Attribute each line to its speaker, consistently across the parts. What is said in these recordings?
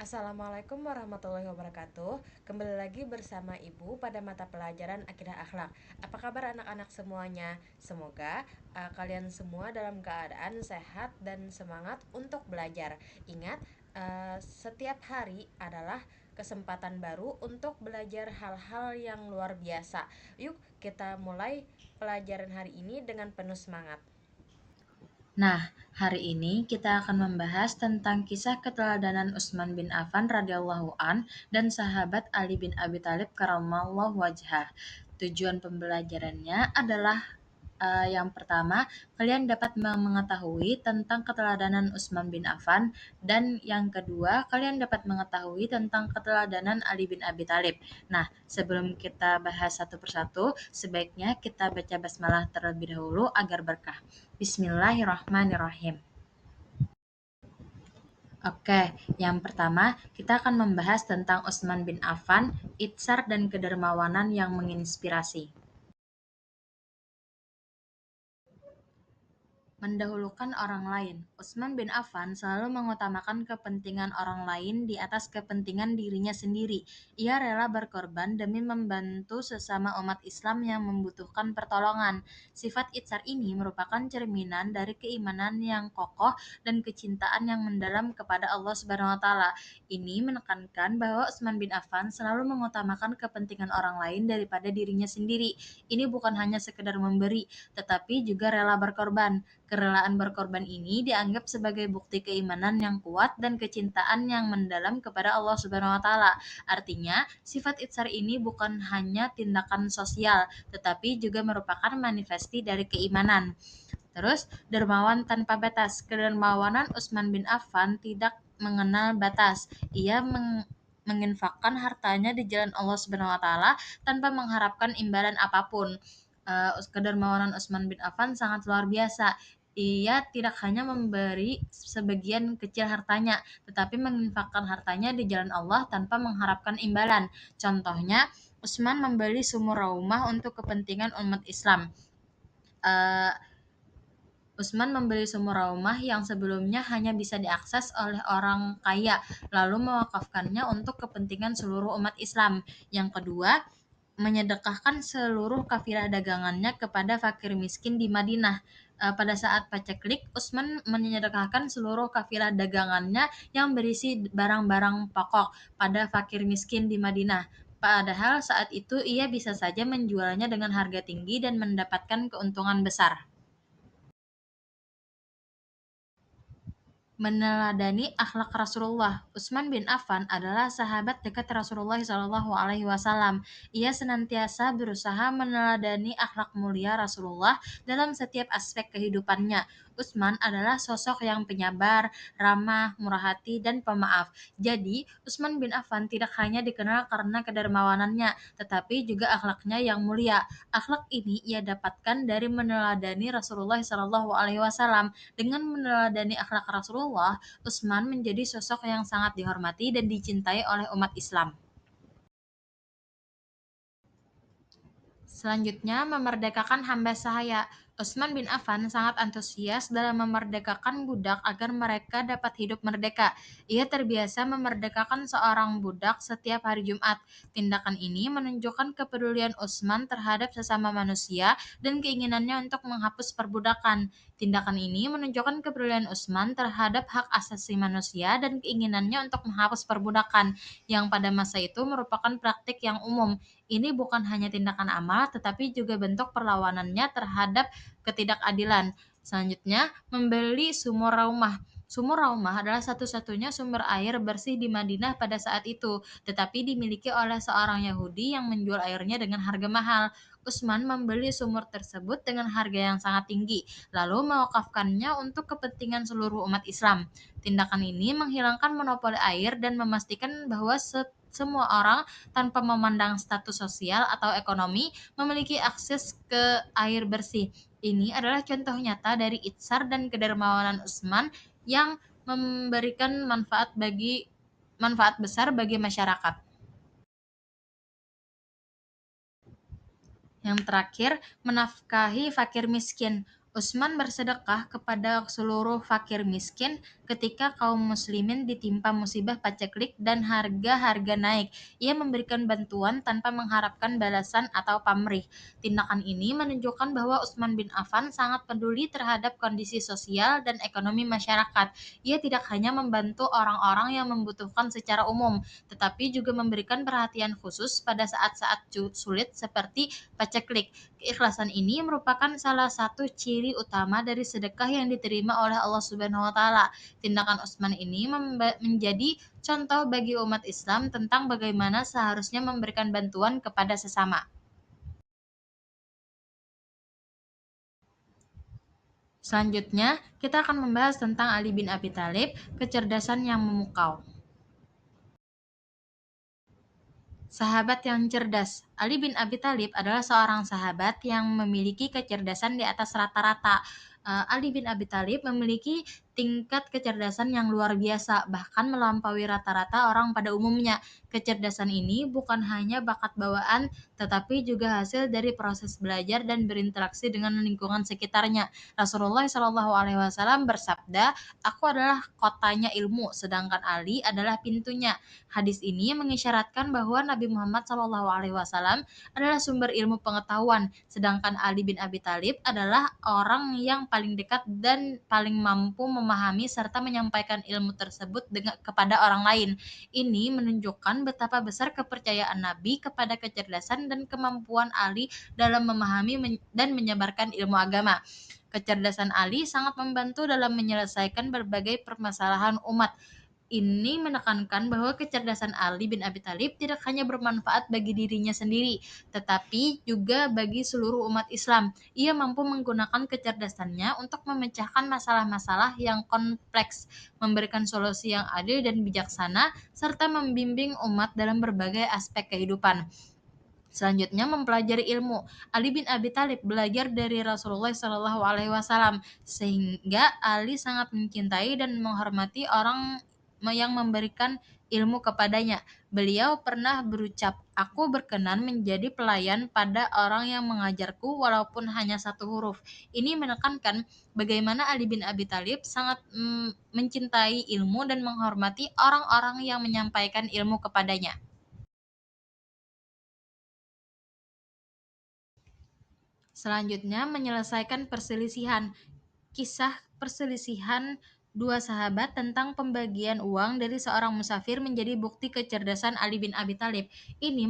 Speaker 1: Assalamualaikum warahmatullahi wabarakatuh. Kembali lagi bersama Ibu pada mata pelajaran Akidah Akhlak. Apa kabar anak-anak semuanya? Semoga kalian semua dalam keadaan sehat dan semangat untuk belajar. Ingat, setiap hari adalah kesempatan baru untuk belajar hal-hal yang luar biasa. Yuk, kita mulai pelajaran hari ini dengan penuh semangat.
Speaker 2: Nah, hari ini kita akan membahas tentang kisah keteladanan Utsman bin Affan radhiyallahu an dan sahabat Ali bin Abi Thalib karamallahu wajhah. Tujuan pembelajarannya adalah yang pertama, kalian dapat mengetahui tentang keteladanan Utsman bin Affan dan yang kedua, kalian dapat mengetahui tentang keteladanan Ali bin Abi Thalib. Nah, sebelum kita bahas satu persatu, sebaiknya kita baca basmalah terlebih dahulu agar berkah. Bismillahirrahmanirrahim. Oke, yang pertama kita akan membahas tentang Utsman bin Affan, itsar dan kedermawanan yang menginspirasi. Mendahulukan orang lain. Utsman bin Affan selalu mengutamakan kepentingan orang lain di atas kepentingan dirinya sendiri. Ia rela berkorban demi membantu sesama umat Islam yang membutuhkan pertolongan. Sifat itsar ini merupakan cerminan dari keimanan yang kokoh dan kecintaan yang mendalam kepada Allah Subhanahu wa taala. Ini menekankan bahwa Utsman bin Affan selalu mengutamakan kepentingan orang lain daripada dirinya sendiri. Ini bukan hanya sekedar memberi, tetapi juga rela berkorban. Kerelaan berkorban ini dianggap sebagai bukti keimanan yang kuat dan kecintaan yang mendalam kepada Allah Subhanahu wa taala. Artinya, sifat itsar ini bukan hanya tindakan sosial, tetapi juga merupakan manifesti dari keimanan. Terus, dermawan tanpa batas. Kedermawanan Utsman bin Affan tidak mengenal batas. Ia menginfakkan hartanya di jalan Allah Subhanahu wa taala tanpa mengharapkan imbalan apapun. Kedermawanan Utsman bin Affan sangat luar biasa. Ia tidak hanya memberi sebagian kecil hartanya, tetapi menginfakkan hartanya di jalan Allah tanpa mengharapkan imbalan. Contohnya, Utsman membeli sumur rumah untuk kepentingan umat Islam. Uh, Utsman membeli sumur rumah yang sebelumnya hanya bisa diakses oleh orang kaya, lalu mewakafkannya untuk kepentingan seluruh umat Islam. Yang kedua, menyedekahkan seluruh kafilah dagangannya kepada fakir miskin di Madinah. Pada saat paceklik, Utsman menyedekahkan seluruh kafilah dagangannya yang berisi barang-barang pokok pada fakir miskin di Madinah. Padahal saat itu ia bisa saja menjualnya dengan harga tinggi dan mendapatkan keuntungan besar. Meneladani akhlak Rasulullah. Utsman bin Affan adalah sahabat dekat Rasulullah Shallallahu Alaihi Wasallam. Ia senantiasa berusaha meneladani akhlak mulia Rasulullah dalam setiap aspek kehidupannya. Utsman adalah sosok yang penyabar, ramah, murah hati, dan pemaaf. Jadi, Utsman bin Affan tidak hanya dikenal karena kedermawanannya, tetapi juga akhlaknya yang mulia. Akhlak ini ia dapatkan dari meneladani Rasulullah Shallallahu Alaihi Wasallam. Dengan meneladani akhlak Rasulullah, Utsman menjadi sosok yang sangat dihormati dan dicintai oleh umat Islam. Selanjutnya, memerdekakan hamba sahaya. Utsman bin Affan sangat antusias dalam memerdekakan budak agar mereka dapat hidup merdeka. Ia terbiasa memerdekakan seorang budak setiap hari Jumat. Tindakan ini menunjukkan kepedulian Utsman terhadap sesama manusia dan keinginannya untuk menghapus perbudakan. Tindakan ini menunjukkan kepedulian Utsman terhadap hak asasi manusia dan keinginannya untuk menghapus perbudakan, yang pada masa itu merupakan praktik yang umum. Ini bukan hanya tindakan amal, tetapi juga bentuk perlawanannya terhadap ketidakadilan. Selanjutnya, membeli sumur rumah. Sumur rumah adalah satu-satunya sumber air bersih di Madinah pada saat itu, tetapi dimiliki oleh seorang Yahudi yang menjual airnya dengan harga mahal. Utsman membeli sumur tersebut dengan harga yang sangat tinggi, lalu mewakafkannya untuk kepentingan seluruh umat Islam. Tindakan ini menghilangkan monopoli air dan memastikan bahwa semua orang tanpa memandang status sosial atau ekonomi memiliki akses ke air bersih. Ini adalah contoh nyata dari itsar dan kedermawanan Utsman yang memberikan manfaat besar bagi masyarakat. Yang terakhir, menafkahi fakir miskin. Utsman bersedekah kepada seluruh fakir miskin ketika kaum muslimin ditimpa musibah paceklik dan harga-harga naik. Ia memberikan bantuan tanpa mengharapkan balasan atau pamrih. Tindakan ini menunjukkan bahwa Utsman bin Affan sangat peduli terhadap kondisi sosial dan ekonomi masyarakat. Ia tidak hanya membantu orang-orang yang membutuhkan secara umum, tetapi juga memberikan perhatian khusus pada saat-saat sulit seperti paceklik. Keikhlasan ini merupakan salah satu ciri utama dari sedekah yang diterima oleh Allah Subhanahu wa taala. Tindakan Utsman ini menjadi contoh bagi umat Islam tentang bagaimana seharusnya memberikan bantuan kepada sesama. Selanjutnya, kita akan membahas tentang Ali bin Abi Thalib, kecerdasan yang memukau. Sahabat yang cerdas. Ali bin Abi Thalib adalah seorang sahabat yang memiliki kecerdasan di atas rata-rata. Ali bin Abi Thalib memiliki tingkat kecerdasan yang luar biasa, bahkan melampaui rata-rata orang pada umumnya. Kecerdasan ini bukan hanya bakat bawaan, tetapi juga hasil dari proses belajar dan berinteraksi dengan lingkungan sekitarnya. Rasulullah Shallallahu Alaihi Wasallam bersabda, "Aku adalah kotanya ilmu, sedangkan Ali adalah pintunya." Hadis ini mengisyaratkan bahwa Nabi Muhammad SAW adalah sumber ilmu pengetahuan, sedangkan Ali bin Abi Thalib adalah orang yang paling dekat dan paling mampu memahami serta menyampaikan ilmu tersebut kepada orang lain. Ini menunjukkan betapa besar kepercayaan Nabi kepada kecerdasan dan kemampuan Ali dalam memahami dan menyebarkan ilmu agama. Kecerdasan Ali sangat membantu dalam menyelesaikan berbagai permasalahan umat. Ini menekankan bahwa kecerdasan Ali bin Abi Thalib tidak hanya bermanfaat bagi dirinya sendiri, tetapi juga bagi seluruh umat Islam. Ia mampu menggunakan kecerdasannya untuk memecahkan masalah-masalah yang kompleks, memberikan solusi yang adil dan bijaksana, serta membimbing umat dalam berbagai aspek kehidupan. Selanjutnya mempelajari ilmu. Ali bin Abi Thalib belajar dari Rasulullah Shallallahu Alaihi Wasallam sehingga Ali sangat mencintai dan menghormati orang yang memberikan ilmu kepadanya. Beliau pernah berucap, "Aku berkenan menjadi pelayan pada orang yang mengajarku walaupun hanya satu huruf." Ini menekankan bagaimana Ali bin Abi Thalib sangat mencintai ilmu dan menghormati orang-orang yang menyampaikan ilmu kepadanya. Selanjutnya menyelesaikan perselisihan. Kisah perselisihan dua sahabat tentang pembagian uang dari seorang musafir menjadi bukti kecerdasan Ali bin Abi Thalib. Ini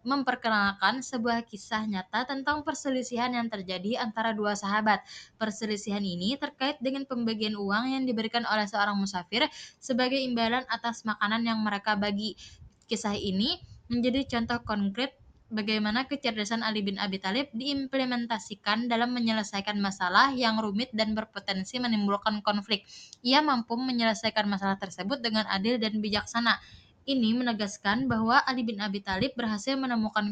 Speaker 2: memperkenalkan sebuah kisah nyata tentang perselisihan yang terjadi antara dua sahabat. Perselisihan ini terkait dengan pembagian uang yang diberikan oleh seorang musafir sebagai imbalan atas makanan yang mereka bagi. Kisah ini menjadi contoh konkret bagaimana kecerdasan Ali bin Abi Thalib diimplementasikan dalam menyelesaikan masalah yang rumit dan berpotensi menimbulkan konflik. Ia mampu menyelesaikan masalah tersebut dengan adil dan bijaksana. Ini menegaskan bahwa Ali bin Abi Thalib berhasil menemukan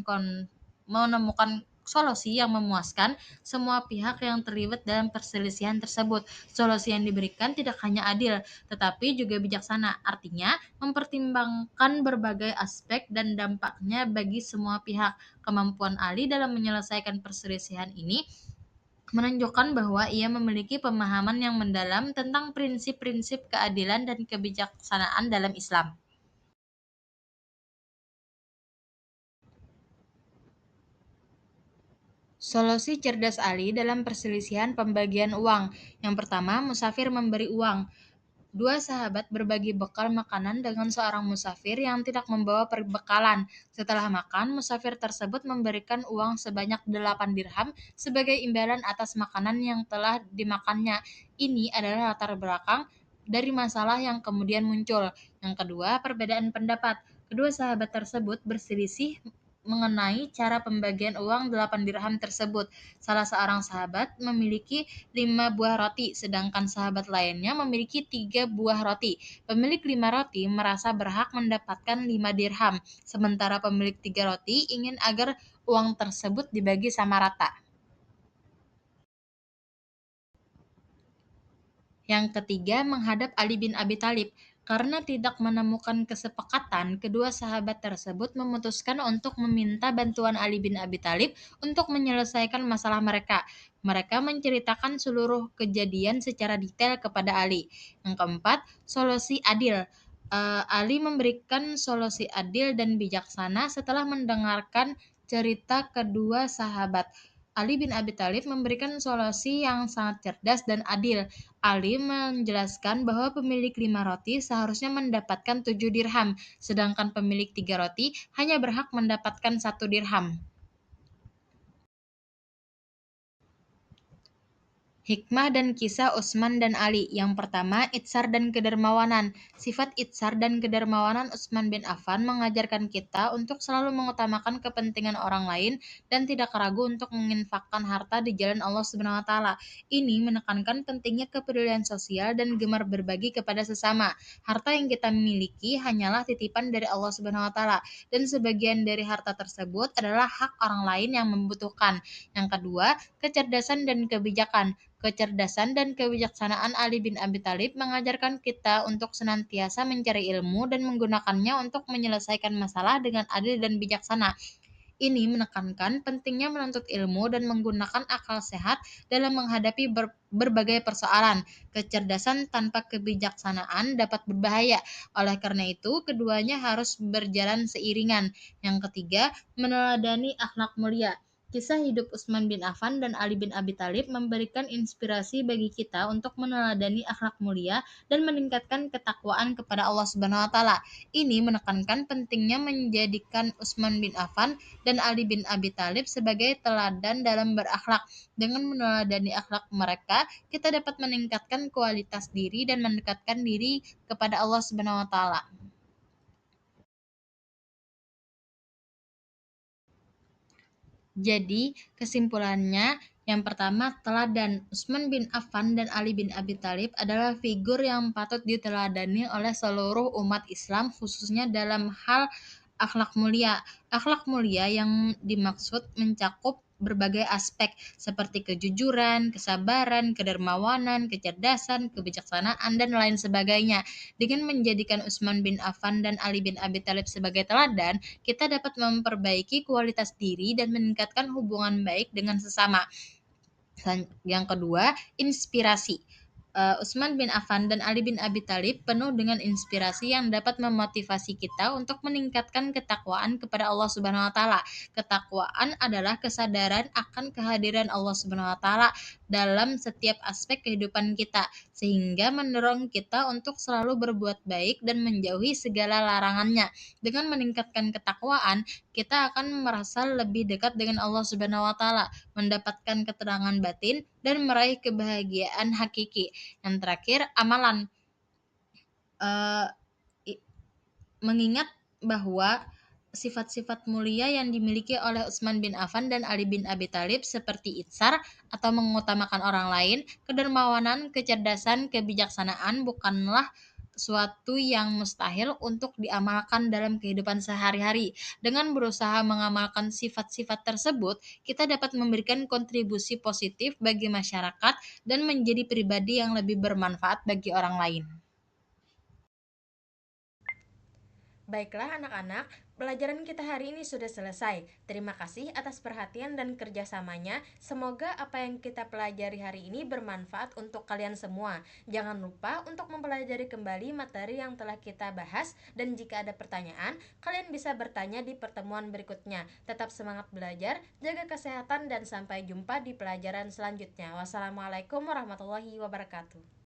Speaker 2: solusi yang memuaskan semua pihak yang terlibat dalam perselisihan tersebut. Solusi yang diberikan tidak hanya adil, tetapi juga bijaksana. Artinya, mempertimbangkan berbagai aspek dan dampaknya bagi semua pihak. Kemampuan Ali dalam menyelesaikan perselisihan ini menunjukkan bahwa ia memiliki pemahaman yang mendalam tentang prinsip-prinsip keadilan dan kebijaksanaan dalam Islam. Solusi cerdas Ali dalam perselisihan pembagian uang. Yang pertama, musafir memberi uang. Dua sahabat berbagi bekal makanan dengan seorang musafir yang tidak membawa perbekalan. Setelah makan, musafir tersebut memberikan uang sebanyak 8 dirham sebagai imbalan atas makanan yang telah dimakannya. Ini adalah latar belakang dari masalah yang kemudian muncul. Yang kedua, perbedaan pendapat. Kedua sahabat tersebut berselisih mengenai cara pembagian uang 8 dirham tersebut. Salah seorang sahabat memiliki 5 buah roti, sedangkan sahabat lainnya memiliki 3 buah roti. Pemilik 5 roti merasa berhak mendapatkan 5 dirham, sementara pemilik 3 roti ingin agar uang tersebut dibagi sama rata. Yang ketiga, menghadap Ali bin Abi Thalib. Karena tidak menemukan kesepakatan, kedua sahabat tersebut memutuskan untuk meminta bantuan Ali bin Abi Thalib untuk menyelesaikan masalah mereka. Mereka menceritakan seluruh kejadian secara detail kepada Ali. Yang keempat, solusi adil. Ali memberikan solusi adil dan bijaksana setelah mendengarkan cerita kedua sahabat. Ali bin Abi Thalib memberikan solusi yang sangat cerdas dan adil. Ali menjelaskan bahwa pemilik 5 roti seharusnya mendapatkan 7 dirham, sedangkan pemilik 3 roti hanya berhak mendapatkan 1 dirham. Hikmah dan kisah Utsman dan Ali. Yang pertama, itsar dan kedermawanan. Sifat itsar dan kedermawanan Utsman bin Affan mengajarkan kita untuk selalu mengutamakan kepentingan orang lain dan tidak ragu untuk menginfakkan harta di jalan Allah Subhanahu wa taala. Ini menekankan pentingnya kepedulian sosial dan gemar berbagi kepada sesama. Harta yang kita miliki hanyalah titipan dari Allah Subhanahu wa taala dan sebagian dari harta tersebut adalah hak orang lain yang membutuhkan. Yang kedua, kecerdasan dan kebijakan. Kecerdasan dan kebijaksanaan Ali bin Abi Thalib mengajarkan kita untuk senantiasa mencari ilmu dan menggunakannya untuk menyelesaikan masalah dengan adil dan bijaksana. Ini menekankan pentingnya menuntut ilmu dan menggunakan akal sehat dalam menghadapi berbagai persoalan. Kecerdasan tanpa kebijaksanaan dapat berbahaya. Oleh karena itu, keduanya harus berjalan seiringan. Yang ketiga, meneladani akhlak mulia. Kisah hidup Utsman bin Affan dan Ali bin Abi Thalib memberikan inspirasi bagi kita untuk meneladani akhlak mulia dan meningkatkan ketakwaan kepada Allah Subhanahu wa taala. Ini menekankan pentingnya menjadikan Utsman bin Affan dan Ali bin Abi Thalib sebagai teladan dalam berakhlak. Dengan meneladani akhlak mereka, kita dapat meningkatkan kualitas diri dan mendekatkan diri kepada Allah Subhanahu wa taala. Jadi, kesimpulannya, yang pertama, teladan Utsman bin Affan dan Ali bin Abi Thalib adalah figur yang patut diteladani oleh seluruh umat Islam, khususnya dalam hal akhlak mulia. Akhlak mulia yang dimaksud mencakup berbagai aspek seperti kejujuran, kesabaran, kedermawanan, kecerdasan, kebijaksanaan, dan lain sebagainya. Dengan menjadikan Utsman bin Affan dan Ali bin Abi Thalib sebagai teladan, kita dapat memperbaiki kualitas diri dan meningkatkan hubungan baik dengan sesama. Yang kedua, inspirasi. Utsman bin Affan dan Ali bin Abi Thalib penuh dengan inspirasi yang dapat memotivasi kita untuk meningkatkan ketakwaan kepada Allah Subhanahu wa taala. Ketakwaan adalah kesadaran akan kehadiran Allah Subhanahu wa taala dalam setiap aspek kehidupan kita, sehingga mendorong kita untuk selalu berbuat baik dan menjauhi segala larangannya. Dengan meningkatkan ketakwaan, kita akan merasa lebih dekat dengan Allah Subhanahu wa taala, mendapatkan keterangan batin, dan meraih kebahagiaan hakiki. Yang terakhir, amalan. Eh, Mengingat bahwa sifat-sifat mulia yang dimiliki oleh Utsman bin Affan dan Ali bin Abi Thalib seperti itsar atau mengutamakan orang lain, kedermawanan, kecerdasan, kebijaksanaan bukanlah suatu yang mustahil untuk diamalkan dalam kehidupan sehari-hari. Dengan berusaha mengamalkan sifat-sifat tersebut, kita dapat memberikan kontribusi positif bagi masyarakat dan menjadi pribadi yang lebih bermanfaat bagi orang lain.
Speaker 1: Baiklah anak-anak, pelajaran kita hari ini sudah selesai. Terima kasih atas perhatian dan kerjasamanya. Semoga apa yang kita pelajari hari ini bermanfaat untuk kalian semua. Jangan lupa untuk mempelajari kembali materi yang telah kita bahas. Dan jika ada pertanyaan, kalian bisa bertanya di pertemuan berikutnya. Tetap semangat belajar, jaga kesehatan, dan sampai jumpa di pelajaran selanjutnya. Wassalamualaikum warahmatullahi wabarakatuh.